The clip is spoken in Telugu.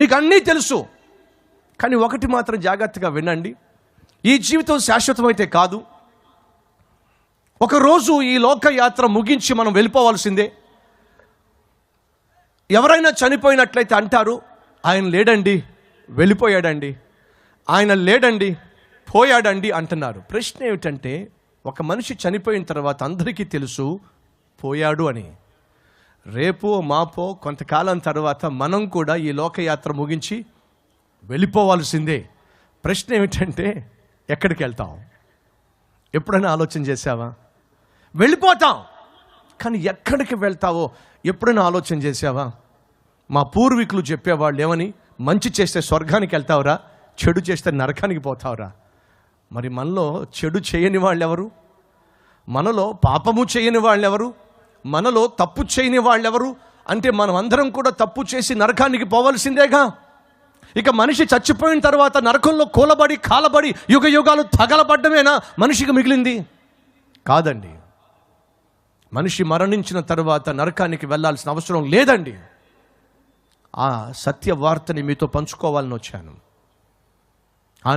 మీకు అన్నీ తెలుసు. కానీ ఒకటి మాత్రం జాగ్రత్తగా వినండి, ఈ జీవితం శాశ్వతమైతే కాదు. ఒకరోజు ఈ లోకయాత్ర ముగించి మనం వెళ్ళిపోవాల్సిందే. ఎవరైనా చనిపోయినట్లయితే అంటారు, ఆయన లేడండి, వెళ్ళిపోయాడండి, ఆయన లేడండి, పోయాడండి అంటున్నారు. ప్రశ్న ఏమిటంటే, ఒక మనిషి చనిపోయిన తర్వాత అందరికీ తెలుసు పోయాడు అని. రేపో మాపో కొంతకాలం తర్వాత మనం కూడా ఈ లోకయాత్ర ముగించి వెళ్ళిపోవాల్సిందే. ప్రశ్న ఏమిటంటే, ఎక్కడికి వెళ్తాం? ఎప్పుడైనా ఆలోచన చేసావా? వెళ్ళిపోతాం, కానీ ఎక్కడికి వెళ్తావో ఎప్పుడైనా ఆలోచన చేసావా? మా పూర్వీకులు చెప్పేవాళ్ళు ఏమని, మంచి చేస్తే స్వర్గానికి వెళ్తావురా, చెడు చేస్తే నరకానికి పోతావురా. మరి మనలో చెడు చేయని వాళ్ళు ఎవరు? మనలో పాపము చేయని వాళ్ళు ఎవరు? మనలో తప్పు చేయని వాళ్ళు ఎవరు? అంటే మనం అందరం కూడా తప్పు చేసి నరకానికి పోవలసిందేగా. ఇక మనిషి చచ్చిపోయిన తర్వాత నరకంలో కూలబడి కాలబడి యుగ యుగాలు తగలబడ్డమేనా మనిషికి మిగిలింది? కాదండి. మనిషి మరణించిన తర్వాత నరకానికి వెళ్ళాల్సిన అవసరం లేదండి. ఆ సత్య వార్తని మీతో పంచుకోవాలని వచ్చాను.